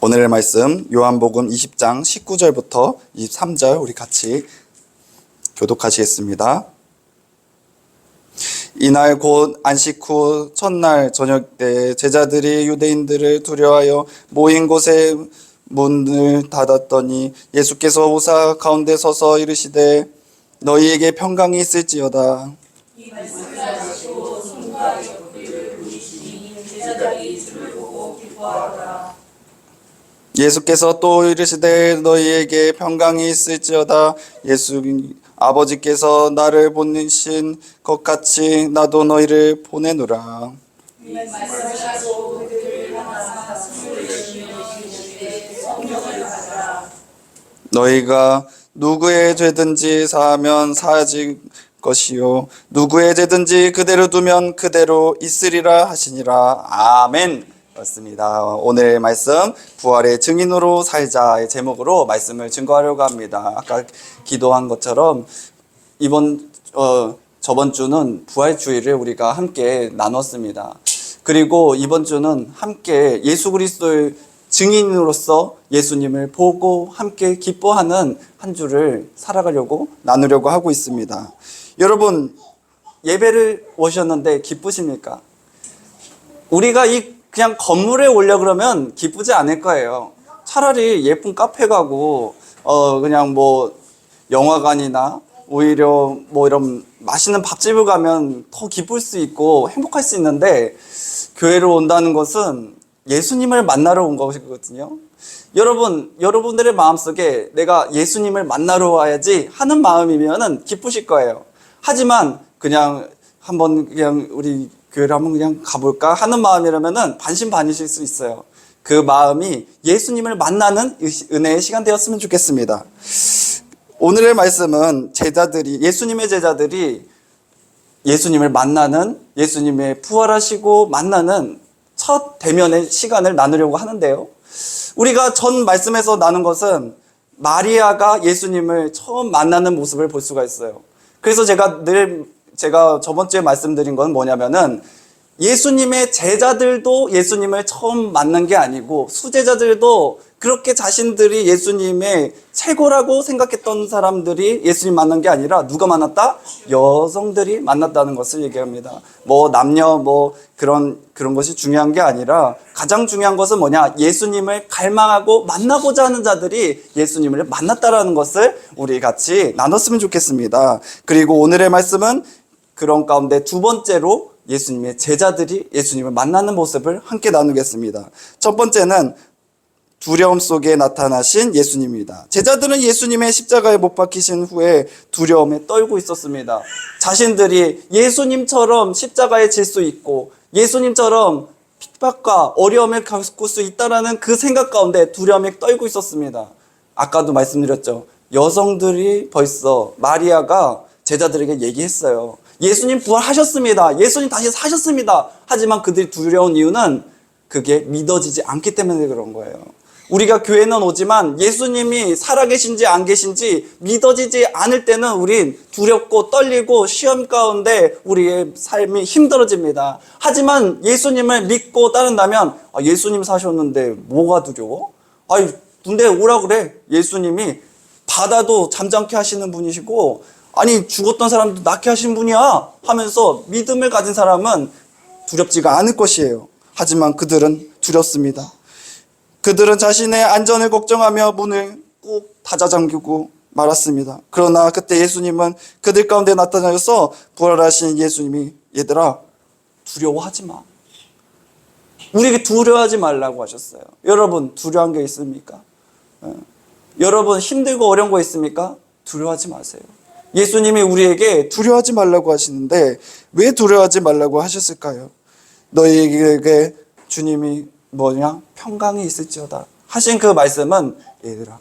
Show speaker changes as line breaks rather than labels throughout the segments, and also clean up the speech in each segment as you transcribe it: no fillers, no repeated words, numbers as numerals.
오늘의 말씀 요한복음 20장 19절부터 23절 우리 같이 교독하시겠습니다. 이날 곧 안식 후 첫날 저녁 때 제자들이 유대인들을 두려워하여 모인 곳에 문을 닫았더니 예수께서 오사 가운데 서서 이르시되 너희에게 평강이 있을지어다.
이 말씀을 하시고 손과 옆구리를 부리시니 제자들이 주를 보고 기뻐하더라.
예수께서 또 이르시되 너희에게 평강이 있을지어다. 아버지께서 나를 보내신 것 같이 나도 너희를 보내노라.
이 말씀을 하시고 그들을 향하사 숨을 내쉬며 이르시되 성령을 받으라.
너희가 누구의 죄든지 사하면 사하질 것이요 누구의 죄든지 그대로 두면 그대로 있으리라 하시니라. 아멘. 맞습니다. 오늘 말씀 부활의 증인으로 살자의 제목으로 말씀을 증거하려고 합니다. 아까 기도한 것처럼 저번 주는 부활주의를 우리가 함께 나눴습니다. 그리고 이번 주는 함께 예수 그리스도의 증인으로서 예수님을 보고 함께 기뻐하는 한 주를 살아가려고 나누려고 하고 있습니다. 여러분, 예배를 오셨는데 기쁘십니까? 우리가 그냥 건물에 오려 그러면 기쁘지 않을 거예요. 차라리 예쁜 카페 가고 그냥 영화관이나 오히려 이런 맛있는 밥집을 가면 더 기쁠 수 있고 행복할 수 있는데, 교회로 온다는 것은 예수님을 만나러 온 것이거든요. 여러분들의 마음속에 내가 예수님을 만나러 와야지 하는 마음이면은 기쁘실 거예요. 하지만 그냥 우리 교회를 한번 그냥 가볼까 하는 마음이라면은 반신반의실 수 있어요. 그 마음이 예수님을 만나는 은혜의 시간 되었으면 좋겠습니다. 오늘의 말씀은 예수님의 제자들이 예수님을 만나는, 예수님의 부활하시고 만나는 첫 대면의 시간을 나누려고 하는데요. 우리가 전 말씀에서 나눈 것은 마리아가 예수님을 처음 만나는 모습을 볼 수가 있어요. 그래서 제가 저번 주에 말씀드린 건 뭐냐면은, 예수님의 제자들도 예수님을 처음 만난 게 아니고 수제자들도 그렇게 자신들이 예수님의 최고라고 생각했던 사람들이 예수님 만난 게 아니라 누가 만났다? 여성들이 만났다는 것을 얘기합니다. 남녀 그런 것이 중요한 게 아니라 가장 중요한 것은 뭐냐? 예수님을 갈망하고 만나고자 하는 자들이 예수님을 만났다라는 것을 우리 같이 나눴으면 좋겠습니다. 그리고 오늘의 말씀은 그런 가운데 두 번째로 예수님의 제자들이 예수님을 만나는 모습을 함께 나누겠습니다. 첫 번째는 두려움 속에 나타나신 예수님입니다. 제자들은 예수님의 십자가에 못 박히신 후에 두려움에 떨고 있었습니다. 자신들이 예수님처럼 십자가에 질 수 있고 예수님처럼 핍박과 어려움을 겪을 수 있다는 그 생각 가운데 두려움에 떨고 있었습니다. 아까도 말씀드렸죠. 여성들이 벌써 마리아가 제자들에게 얘기했어요. 예수님 부활하셨습니다. 예수님 다시 사셨습니다. 하지만 그들이 두려운 이유는 그게 믿어지지 않기 때문에 그런 거예요. 우리가 교회는 오지만 예수님이 살아계신지 안 계신지 믿어지지 않을 때는 우린 두렵고 떨리고 시험 가운데 우리의 삶이 힘들어집니다. 하지만 예수님을 믿고 따른다면 예수님 사셨는데 뭐가 두려워? 군대에 오라 그래. 예수님이 바다도 잠잠케 하시는 분이시고 죽었던 사람도 낫게 하신 분이야 하면서 믿음을 가진 사람은 두렵지가 않을 것이에요. 하지만 그들은 두렵습니다. 그들은 자신의 안전을 걱정하며 문을 꼭 닫아잠기고 말았습니다. 그러나 그때 예수님은 그들 가운데 나타나셔서 부활하신 예수님이 얘들아 두려워하지 마. 우리에게 두려워하지 말라고 하셨어요. 여러분 두려운 게 있습니까? 여러분 힘들고 어려운 거 있습니까? 두려워하지 마세요. 예수님이 우리에게 두려워하지 말라고 하시는데 왜 두려워하지 말라고 하셨을까요? 너희에게 주님이 평강이 있을지어다 하신 그 말씀은 얘들아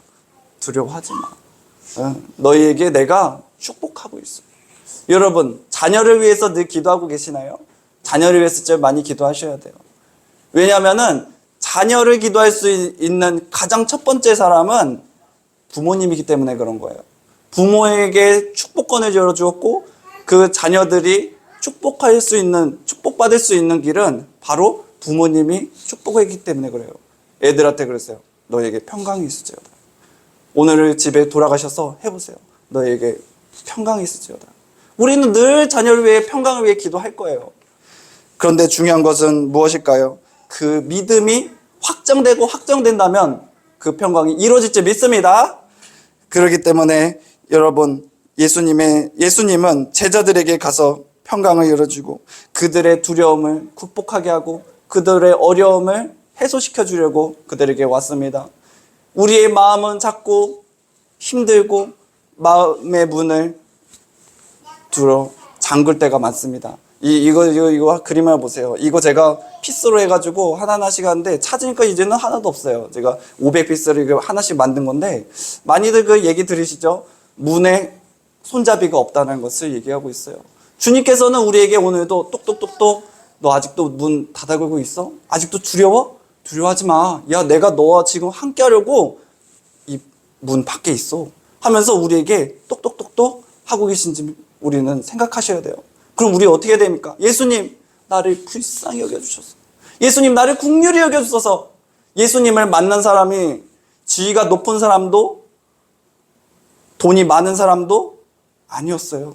두려워하지 마. 너희에게 내가 축복하고 있어. 여러분 자녀를 위해서 늘 기도하고 계시나요? 자녀를 위해서 좀 많이 기도하셔야 돼요. 왜냐하면은 자녀를 기도할 수 있는 가장 첫 번째 사람은 부모님이기 때문에 그런 거예요. 부모에게 축복권을 열어주었고 그 자녀들이 축복받을 수 있는 길은 바로 부모님이 축복했기 때문에 그래요. 애들한테 그랬어요. 너에게 평강이 있을지어다. 오늘 집에 돌아가셔서 해보세요. 너에게 평강이 있을지어다. 우리는 늘 자녀를 위해 평강을 위해 기도할 거예요. 그런데 중요한 것은 무엇일까요? 그 믿음이 확정되고 확정된다면 그 평강이 이루어질지 믿습니다. 그렇기 때문에 여러분, 예수님은 제자들에게 가서 평강을 열어주고 그들의 두려움을 극복하게 하고 그들의 어려움을 해소시켜 주려고 그들에게 왔습니다. 우리의 마음은 자꾸 힘들고 마음의 문을 잠글 때가 많습니다. 이거 그림을 보세요. 이거 제가 피스로 해가지고 하나하나씩 하는데 찾으니까 이제는 하나도 없어요. 제가 500피스를 하나씩 만든 건데 많이들 그 얘기 들으시죠? 문에 손잡이가 없다는 것을 얘기하고 있어요. 주님께서는 우리에게 오늘도 똑똑똑똑 너 아직도 문 닫아 걸고 있어? 아직도 두려워? 두려워하지 마. 야, 내가 너와 지금 함께 하려고 이 문 밖에 있어 하면서 우리에게 똑똑똑똑 하고 계신지 우리는 생각하셔야 돼요. 그럼 우리 어떻게 해야 됩니까? 예수님, 나를 불쌍히 여겨주셔서, 예수님, 나를 긍휼히 여겨주셔서. 예수님을 만난 사람이 지위가 높은 사람도 돈이 많은 사람도 아니었어요.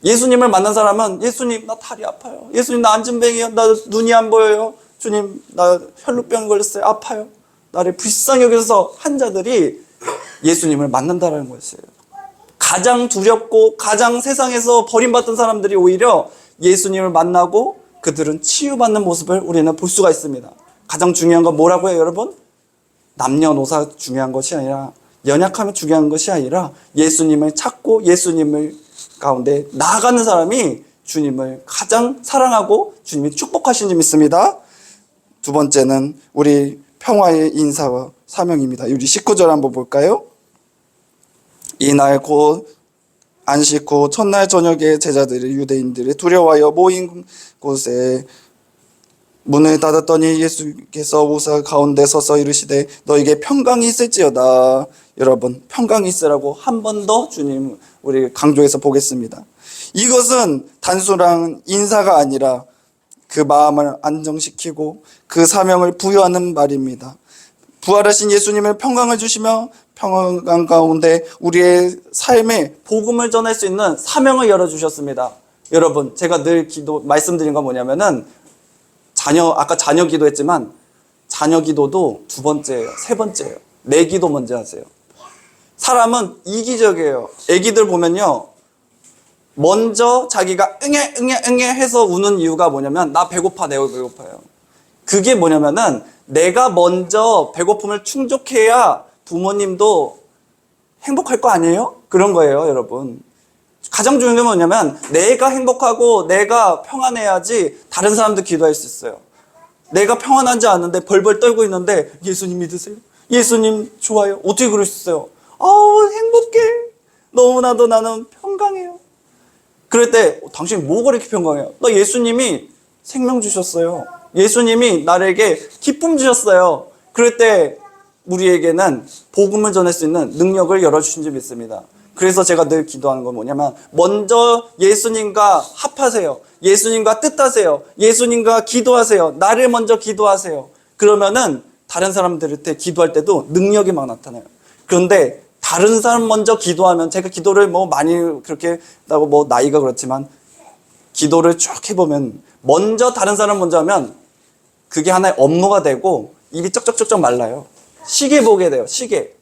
예수님을 만난 사람은 예수님, 나 다리 아파요. 예수님, 나 안진뱅이요. 나 눈이 안 보여요. 주님, 나 혈루병 걸렸어요. 아파요. 나를 불쌍히 여겨서 한 자들이 예수님을 만난다는 것이에요. 가장 두렵고 가장 세상에서 버림받던 사람들이 오히려 예수님을 만나고 그들은 치유받는 모습을 우리는 볼 수가 있습니다. 가장 중요한 건 뭐라고요, 여러분? 남녀노소 중요한 것이 아니라, 연약함이 중요한 것이 아니라 예수님을 찾고 예수님을 가운데 나아가는 사람이 주님을 가장 사랑하고 주님이 축복하신 줄 믿습니다. 두 번째는 우리 평화의 인사와 사명입니다. 우리 19절 한번 볼까요? 이날 곧 안식 후 첫날 저녁에 제자들이 유대인들이 두려워하여 모인 곳에 문을 닫았더니 예수께서 오사 가운데 서서 이르시되 너에게 평강이 있을지어다. 여러분, 평강이 있으라고 한 번 더 주님 우리 강조해서 보겠습니다. 이것은 단순한 인사가 아니라 그 마음을 안정시키고 그 사명을 부여하는 말입니다. 부활하신 예수님을 평강을 주시며 평강 가운데 우리의 삶에 복음을 전할 수 있는 사명을 열어주셨습니다. 여러분, 제가 늘 말씀드린 건 뭐냐면은 아까 자녀 기도했지만 자녀 기도도 두 번째예요. 세 번째예요. 내 기도 먼저 하세요. 사람은 이기적이에요. 애기들 보면요, 먼저 자기가 응애 해서 우는 이유가 뭐냐면 나 배고파, 내가 배고파요. 그게 뭐냐면은 내가 먼저 배고픔을 충족해야 부모님도 행복할 거 아니에요? 그런 거예요, 여러분. 가장 중요한 게 뭐냐면 내가 행복하고 내가 평안해야지 다른 사람도 기도할 수 있어요. 내가 평안하지 않은데 벌벌 떨고 있는데 예수님 믿으세요? 예수님 좋아요? 어떻게 그럴 수 있어요? 행복해. 너무나도 나는 평강해요. 그럴 때 당신 뭐가 그렇게 평강해요? 나 예수님이 생명 주셨어요. 예수님이 나에게 기쁨 주셨어요. 그럴 때 우리에게는 복음을 전할 수 있는 능력을 열어주신 줄 믿습니다. 그래서 제가 늘 기도하는 건 뭐냐면 먼저 예수님과 합하세요. 예수님과 뜻하세요. 예수님과 기도하세요. 나를 먼저 기도하세요. 그러면은 다른 사람들한테 기도할 때도 능력이 막 나타나요. 그런데 다른 사람 먼저 기도하면, 제가 기도를 많이 그렇게 하고 나이가 그렇지만 기도를 쭉 해보면 먼저 다른 사람 먼저 하면 그게 하나의 업무가 되고 입이 쩍쩍쩍쩍 말라요. 시계 보게 돼요. 시계.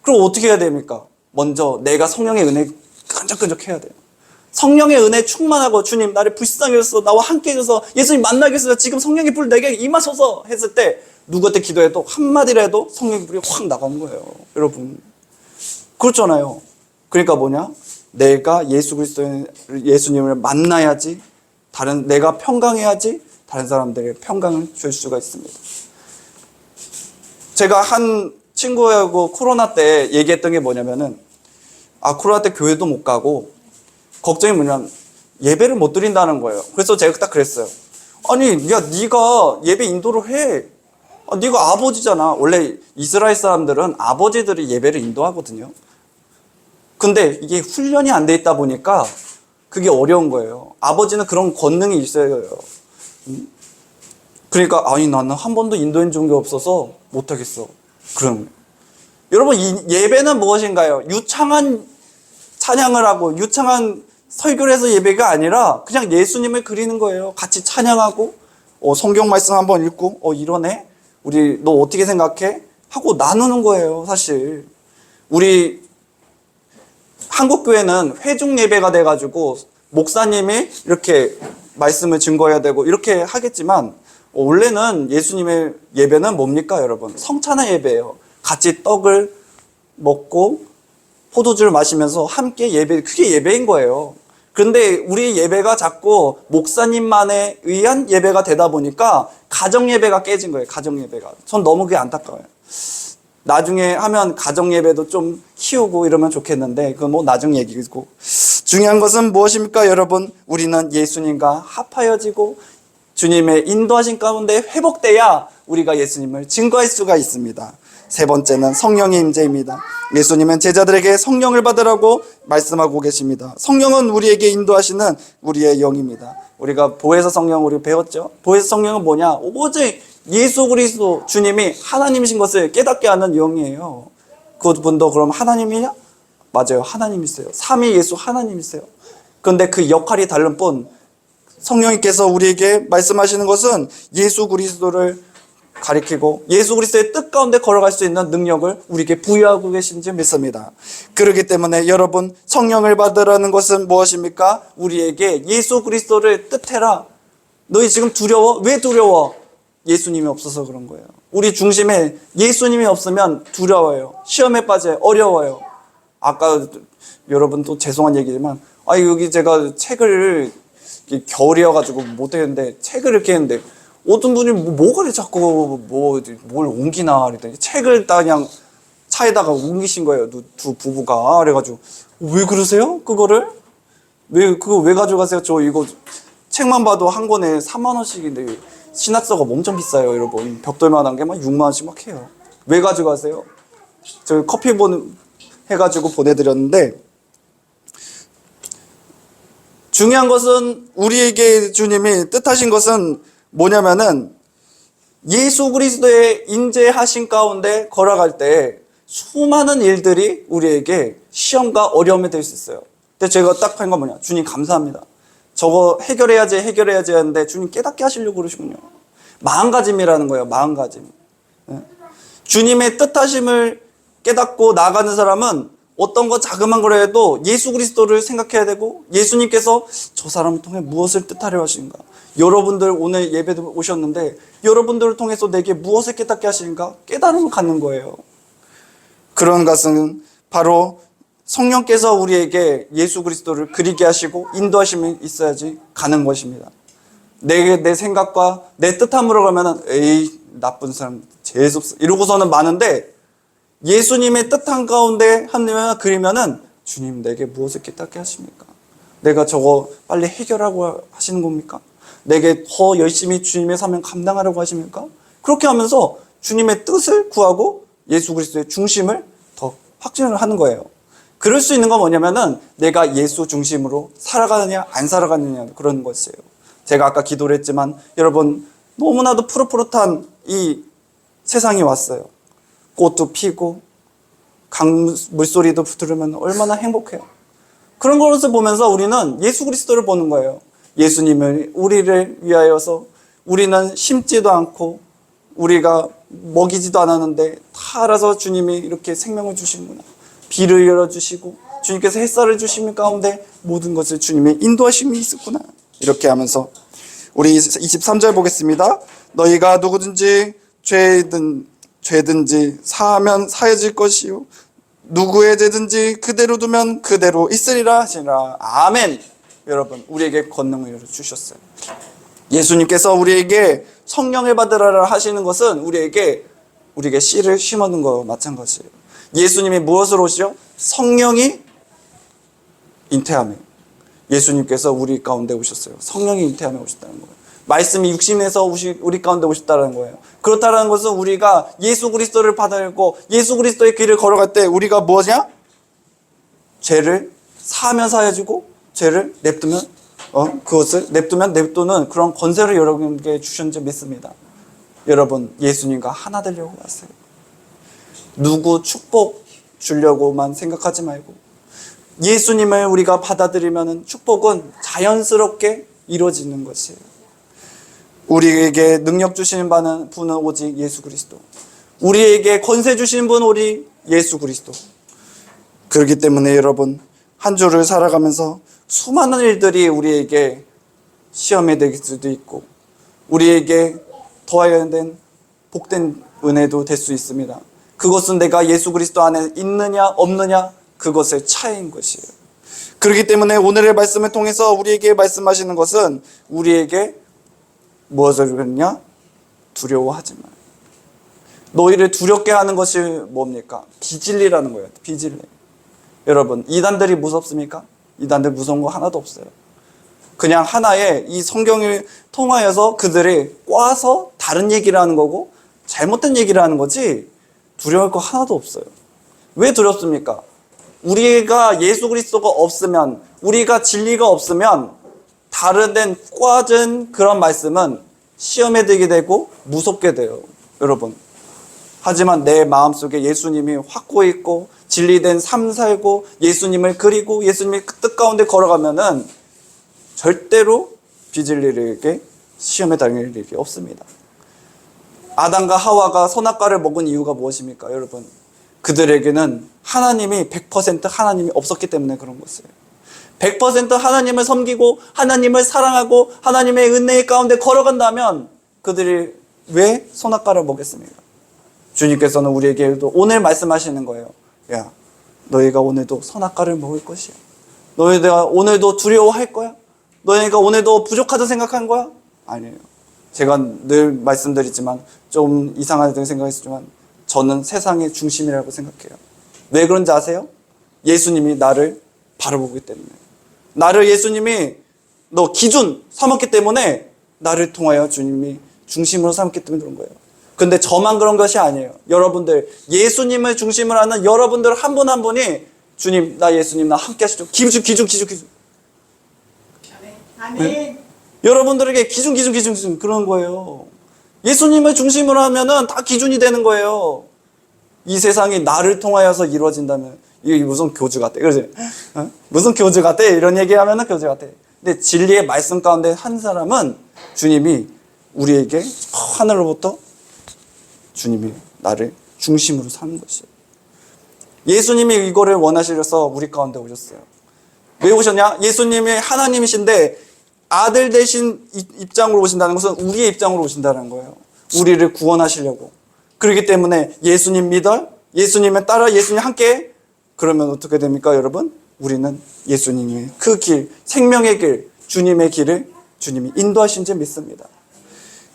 그럼 어떻게 해야 됩니까? 먼저 내가 성령의 은혜 끈적끈적 해야 돼요. 성령의 은혜 충만하고 주님 나를 불쌍히 여겨서 나와 함께 해줘서 예수님 만나게 해서 지금 성령의 불 내게 임하소서 했을 때 누구한테 기도해도 한마디라도 성령의 불이 확 나가는 거예요. 여러분, 그렇잖아요. 그러니까 뭐냐? 내가 예수님을 만나야지, 내가 평강해야지 다른 사람들에게 평강을 줄 수가 있습니다. 제가 한 친구하고 코로나 때 얘기했던 게 뭐냐면은, 코로나 때 교회도 못 가고 걱정이 뭐냐면 예배를 못 드린다는 거예요. 그래서 제가 딱 그랬어요. 아니, 야, 네가 예배 인도를 해. 네가 아버지잖아. 원래 이스라엘 사람들은 아버지들이 예배를 인도하거든요. 근데 이게 훈련이 안 돼 있다 보니까 그게 어려운 거예요. 아버지는 그런 권능이 있어야 해요. 그러니까 나는 한 번도 인도해 준 게 없어서 못하겠어. 그런 거예요. 여러분, 이 예배는 무엇인가요? 유창한 찬양을 하고 유창한 설교를 해서 예배가 아니라 그냥 예수님을 그리는 거예요. 같이 찬양하고 성경 말씀 한번 읽고 이러네? 우리 너 어떻게 생각해? 하고 나누는 거예요. 사실 우리 한국교회는 회중 예배가 돼가지고 목사님이 이렇게 말씀을 증거해야 되고 이렇게 하겠지만 원래는 예수님의 예배는 뭡니까 여러분? 성찬의 예배예요. 같이 떡을 먹고 포도주를 마시면서 함께 예배, 그게 예배인 거예요. 그런데 우리 예배가 자꾸 목사님만에 의한 예배가 되다 보니까 가정 예배가 깨진 거예요. 가정 예배가. 전 너무 그게 안타까워요. 나중에 하면 가정 예배도 좀 키우고 이러면 좋겠는데 그건 뭐 나중 얘기고, 중요한 것은 무엇입니까 여러분? 우리는 예수님과 합하여지고 주님의 인도하신 가운데 회복돼야 우리가 예수님을 증거할 수가 있습니다. 세 번째는 성령의 임재입니다. 예수님은 제자들에게 성령을 받으라고 말씀하고 계십니다. 성령은 우리에게 인도하시는 우리의 영입니다. 우리가 보혜사 성령 우리 배웠죠? 보혜사 성령은 뭐냐? 오직 예수 그리스도 주님이 하나님이신 것을 깨닫게 하는 영이에요. 그분도 그럼 하나님이냐? 맞아요. 하나님이세요. 삼위 예수 하나님이세요. 그런데 그 역할이 다른 뿐, 성령님께서 우리에게 말씀하시는 것은 예수 그리스도를 가리키고 예수 그리스도의 뜻 가운데 걸어갈 수 있는 능력을 우리에게 부여하고 계신지 믿습니다. 그렇기 때문에 여러분, 성령을 받으라는 것은 무엇입니까? 우리에게 예수 그리스도를 뜻해라. 너희 지금 두려워? 왜 두려워? 예수님이 없어서 그런 거예요. 우리 중심에 예수님이 없으면 두려워요. 시험에 빠져요. 어려워요. 아까 여러분 또 죄송한 얘기지만 여기 제가 책을 겨울이어가지고 못했는데 책을 이렇게 했는데 어떤 분이 뭐가 자꾸 뭘 옮기나 그랬더니 책을 딱 그냥 차에다가 옮기신 거예요. 두 부부가. 그래가지고 왜 그러세요? 그거를? 그거 왜 가져가세요? 저 이거 책만 봐도 한 권에 3만 원씩인데 신화서가 엄청 비싸요, 여러분. 벽돌만한 게 막 6만 원씩 막 해요. 왜 가져가세요? 저 커피 해가지고 보내드렸는데, 중요한 것은 우리에게 주님이 뜻하신 것은 뭐냐면은 예수 그리스도의 인재하신 가운데 걸어갈 때 수많은 일들이 우리에게 시험과 어려움이 될 수 있어요. 근데 제가 딱 한 건 뭐냐? 주님 감사합니다. 저거 해결해야지 하는데 주님 깨닫게 하시려고 그러시군요. 마음가짐이라는 거예요. 마음가짐. 주님의 뜻하심을 깨닫고 나가는 사람은 어떤 거 자그만 거라도 예수 그리스도를 생각해야 되고, 예수님께서 저 사람을 통해 무엇을 뜻하려 하시는가, 여러분들 오늘 예배도 오셨는데 여러분들을 통해서 내게 무엇을 깨닫게 하시는가 깨달음을 갖는 거예요. 그런 것은 바로 성령께서 우리에게 예수 그리스도를 그리게 하시고 인도하심이 있어야지 가는 것입니다. 내 생각과 내 뜻함으로 가면은 에이 나쁜 사람 재수없어 이러고서는 많은데, 예수님의 뜻한 가운데 하나님을 그리면은 주님 내게 무엇을 깨닫게 하십니까? 내가 저거 빨리 해결하고 하시는 겁니까? 내게 더 열심히 주님의 사명 감당하려고 하십니까? 그렇게 하면서 주님의 뜻을 구하고 예수 그리스도의 중심을 더 확증을 하는 거예요. 그럴 수 있는 건 뭐냐면은 내가 예수 중심으로 살아가느냐 안 살아가느냐 그런 것이에요. 제가 아까 기도를 했지만 여러분, 너무나도 푸릇푸릇한 이 세상이 왔어요. 꽃도 피고 물소리도 들으면 얼마나 행복해요. 그런 것을 보면서 우리는 예수 그리스도를 보는 거예요. 예수님을 우리를 위하여서 우리는 심지도 않고 우리가 먹이지도 않았는데 다 알아서 주님이 이렇게 생명을 주시는구나. 비를 열어주시고 주님께서 햇살을 주시는 가운데 모든 것을 주님의 인도하심이 있었구나. 이렇게 하면서 우리 23절 보겠습니다. 너희가 누구든지 죄든지 사하면 사해질 것이요 누구의 죄든지 그대로 두면 그대로 있으리라 하시니라. 아멘. 여러분, 우리에게 권능을 주셨어요. 예수님께서 우리에게 성령을 받으라 하시는 것은 우리에게 씨를 심어놓은 거와 마찬가지예요. 예수님이 무엇을 오시죠? 성령이 잉태함에, 예수님께서 우리 가운데 오셨어요. 성령이 잉태함에 오셨다는 거예요. 말씀이 육신에서 우리 가운데 오셨다는 거예요. 그렇다는 것은 우리가 예수 그리스도를 받아들고 예수 그리스도의 길을 걸어갈 때 우리가 뭐냐? 죄를 사하면 사해지고 죄를 냅두면 그것을 냅두는 그런 권세를 여러분에게 주셨는지 믿습니다. 여러분, 예수님과 하나 되려고 왔어요. 누구 축복 주려고만 생각하지 말고 예수님을 우리가 받아들이면 축복은 자연스럽게 이루어지는 것이에요. 우리에게 능력 주시는 분은 오직 예수 그리스도. 우리에게 권세 주시는 분은 우리 예수 그리스도. 그렇기 때문에 여러분, 한 주를 살아가면서 수많은 일들이 우리에게 시험이 될 수도 있고 우리에게 더하여야 된 복된 은혜도 될 수 있습니다. 그것은 내가 예수 그리스도 안에 있느냐 없느냐 그것의 차이인 것이에요. 그렇기 때문에 오늘의 말씀을 통해서 우리에게 말씀하시는 것은 우리에게 무엇을 그랬냐? 두려워하지 마. 너희를 두렵게 하는 것이 뭡니까? 비진리라는 거예요. 비진리. 여러분, 이단들이 무섭습니까? 이단들 무서운 거 하나도 없어요. 그냥 하나의 이 성경을 통하여서 그들이 꽈서 다른 얘기를 하는 거고 잘못된 얘기를 하는 거지 두려울 거 하나도 없어요. 왜 두렵습니까? 우리가 예수 그리스도가 없으면, 우리가 진리가 없으면 다른 데 꽈진 그런 말씀은 시험에 들게 되고 무섭게 돼요. 여러분, 하지만 내 마음속에 예수님이 확고히 있고 진리된 삶 살고 예수님을 그리고 예수님의 그 뜻 가운데 걸어가면은 절대로 비진리에게 시험에 당할 일이 없습니다. 아담과 하와가 선악과를 먹은 이유가 무엇입니까? 여러분, 그들에게는 하나님이 100% 하나님이 없었기 때문에 그런 것이에요. 100% 하나님을 섬기고 하나님을 사랑하고 하나님의 은혜 가운데 걸어간다면 그들이 왜 선악과를 먹겠습니까? 주님께서는 우리에게도 오늘 말씀하시는 거예요. 야, 너희가 오늘도 선악과를 먹을 것이야. 너희가 오늘도 두려워할 거야? 너희가 오늘도 부족하다 생각한 거야? 아니에요. 제가 늘 말씀드리지만 좀 이상하다고 생각했지만 저는 세상의 중심이라고 생각해요. 왜 그런지 아세요? 예수님이 나를 바라보기 때문에. 나를 예수님이 너 기준 삼았기 때문에 나를 통하여 주님이 중심으로 삼기 때문에 그런 거예요. 근데 저만 그런 것이 아니에요. 여러분들, 예수님을 중심으로 하는 여러분들 한 분 한 분이 주님, 나 예수님, 나 함께 하시죠. 기준.
아멘.
네? 여러분들에게 기준 그런 거예요. 예수님을 중심으로 하면은 다 기준이 되는 거예요. 이 세상이 나를 통하여서 이루어진다면 이게 무슨 교주 같아. 그러지? 어? 무슨 교주 같아? 이런 얘기하면은 교주 같아. 근데 진리의 말씀 가운데 한 사람은 주님이 우리에게 하늘로부터 주님이 나를 중심으로 사는 것이에요. 예수님이 이거를 원하시려서 우리 가운데 오셨어요. 왜 오셨냐? 예수님이 하나님이신데 아들 대신 입장으로 오신다는 것은 우리의 입장으로 오신다는 거예요. 우리를 구원하시려고. 그렇기 때문에 예수님 믿어, 예수님을 따라, 예수님 함께. 그러면 어떻게 됩니까, 여러분? 우리는 예수님의 그 길, 생명의 길, 주님의 길을 주님이 인도하신 줄 믿습니다.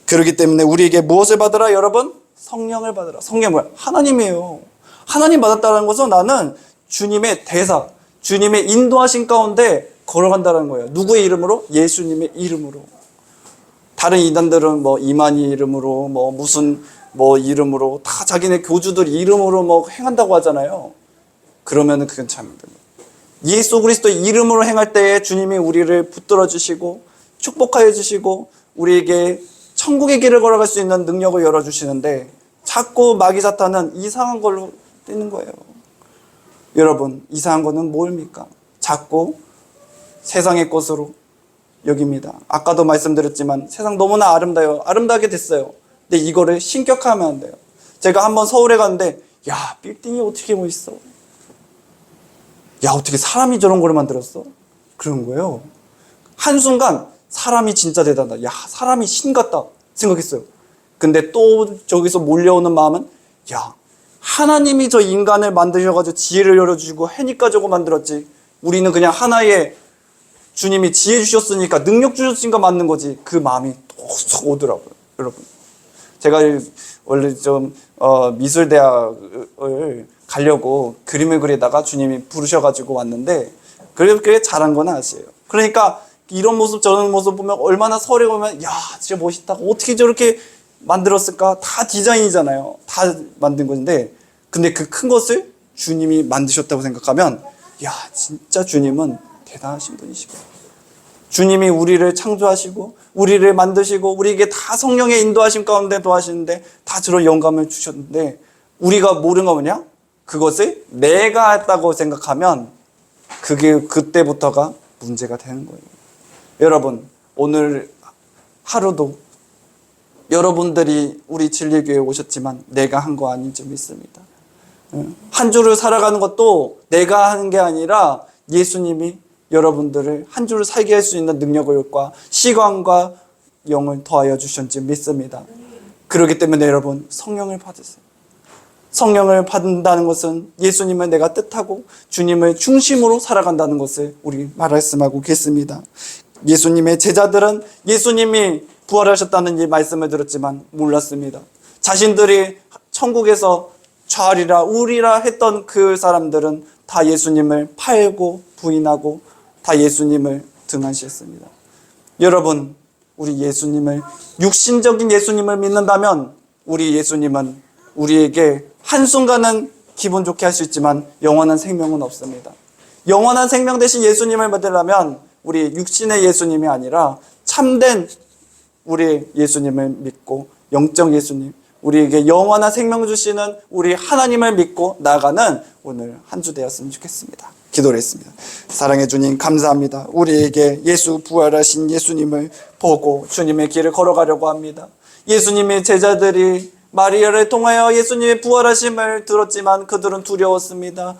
그렇기 때문에 우리에게 무엇을 받으라, 여러분? 성령을 받으라. 성령 뭐야? 하나님이에요. 하나님 받았다는 것은 나는 주님의 대사, 주님의 인도하신 가운데 걸어간다는 거예요. 누구의 이름으로? 예수님의 이름으로. 다른 이단들은 뭐 이만희 이름으로, 뭐 무슨 뭐 이름으로, 다 자기네 교주들 이름으로 뭐 행한다고 하잖아요. 그러면은 그건 잘못됩니다. 예수 그리스도의 이름으로 행할 때에 주님이 우리를 붙들어 주시고 축복하여 주시고 우리에게 천국의 길을 걸어갈 수 있는 능력을 열어주시는데 자꾸 마귀 사탄은 이상한 걸로 뜨는 거예요. 여러분, 이상한 거는 뭘입니까? 자꾸 세상의 것으로 여깁니다. 아까도 말씀드렸지만 세상 너무나 아름다워요. 아름다게 됐어요. 근데 이거를 신격화하면 안 돼요. 제가 한번 서울에 갔는데 야, 빌딩이 어떻게 멋있어. 야, 어떻게 사람이 저런 거를 만들었어? 그런 거예요. 한순간 사람이 진짜 대단하다. 야, 사람이 신 같다 생각했어요. 근데 또 저기서 몰려오는 마음은 야, 하나님이 저 인간을 만드셔가지고 지혜를 열어주시고 해니까 저거 만들었지. 우리는 그냥 하나의 주님이 지혜 주셨으니까 능력 주셨으니까 만든 거지. 그 마음이 톡 오더라고요. 여러분, 제가 원래 좀 미술대학을 가려고 그림을 그리다가 주님이 부르셔가지고 왔는데 그렇게 잘한 건 아시에요. 그러니까 이런 모습 저런 모습 보면 얼마나 서울에 보면 야, 진짜 멋있다. 어떻게 저렇게 만들었을까? 다 디자인이잖아요. 다 만든 건데 근데 그 큰 것을 주님이 만드셨다고 생각하면 야, 진짜 주님은 대단하신 분이시고 주님이 우리를 창조하시고 우리를 만드시고 우리에게 다 성령의 인도하심 가운데 도하시는데 다 저런 영감을 주셨는데 우리가 모르는 거 뭐냐? 그것을 내가 했다고 생각하면 그게 그때부터가 문제가 되는 거예요. 여러분, 오늘 하루도 여러분들이 우리 진리교회에 오셨지만 내가 한 거 아닌 줄 믿습니다. 한 주를 살아가는 것도 내가 하는 게 아니라 예수님이 여러분들을 한 주를 살게 할 수 있는 능력과 시간과 영을 더하여 주셨는지 믿습니다. 그렇기 때문에 여러분, 성령을 받으세요. 성령을 받는다는 것은 예수님을 내가 뜻하고 주님을 중심으로 살아간다는 것을 우리 말씀하고 계십니다. 예수님의 제자들은 예수님이 부활하셨다는 이 말씀을 들었지만 몰랐습니다. 자신들이 천국에서 좌리라 우리라 했던 그 사람들은 다 예수님을 팔고 부인하고 다 예수님을 등한시했습니다. 여러분, 우리 예수님을, 육신적인 예수님을 믿는다면 우리 예수님은 우리에게 한순간은 기분 좋게 할 수 있지만 영원한 생명은 없습니다. 영원한 생명 대신 예수님을 받으려면 우리 육신의 예수님이 아니라 참된 우리 예수님을 믿고 영적 예수님, 우리에게 영원한 생명 주시는 우리 하나님을 믿고 나아가는 오늘 한 주 되었으면 좋겠습니다. 기도를 했습니다. 사랑해 주님 감사합니다. 우리에게 예수 부활하신 예수님을 보고 주님의 길을 걸어가려고 합니다. 예수님의 제자들이 마리아를 통하여 예수님의 부활하심을 들었지만 그들은 두려웠습니다.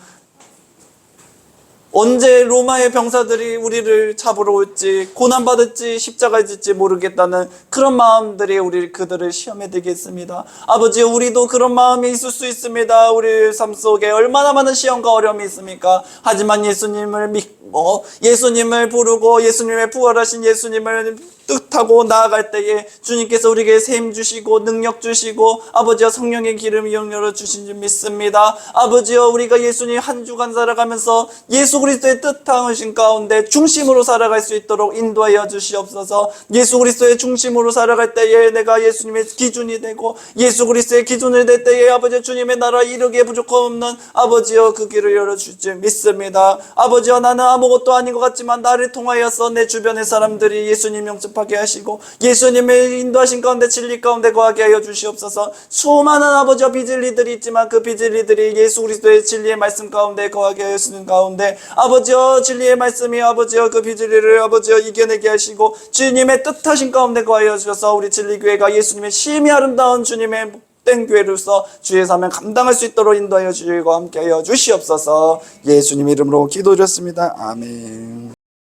언제 로마의 병사들이 우리를 잡으러 올지, 고난받을지, 십자가에 질지 모르겠다는 그런 마음들이 그들을 시험에 들게 했습니다. 아버지, 우리도 그런 마음이 있을 수 있습니다. 우리 삶 속에 얼마나 많은 시험과 어려움이 있습니까? 하지만 예수님을 믿고 예수님을 부르고 예수님의 부활하신 예수님을 뜻하고 나아갈 때에 주님께서 우리에게 셈 주시고 능력 주시고 아버지여 성령의 기름이 열려 주신 줄 믿습니다. 아버지여, 우리가 예수님 한 주간 살아가면서 예수 그리스도의 뜻하신 가운데 중심으로 살아갈 수 있도록 인도하여 주시옵소서. 예수 그리스도의 중심으로 살아갈 때에 내가 예수님의 기준이 되고 예수 그리스도의 기준이 될 때에 아버지 주님의 나라 이르기에 부족함없는 아버지여 그 길을 열어주실 줄 믿습니다. 아버지여, 나는 아무것도 아닌 것 같지만 나를 통하여서 내 주변의 사람들이 예수님 영접하게 하시고 예수님의 인도하신 가운데 진리 가운데 거하게 하여 주시옵소서. 수많은 아버지와 비진리들이 있지만 그 비진리들이 예수 그리스도의 진리의 말씀 가운데 거하게 하시는 가운데 아버지여, 진리의 말씀이 아버지여 그 비진리를 아버지여 이겨내게 하시고 주님의 뜻하신 가운데 거하여 주셔서 우리 진리교회가 예수님의 심히 아름다운 주님의 된 교회로서 주의 사명 감당할 수 있도록 인도하여 주시고 함께하여 주시옵소서. 예수님 이름으로 기도드렸습니다. 아멘.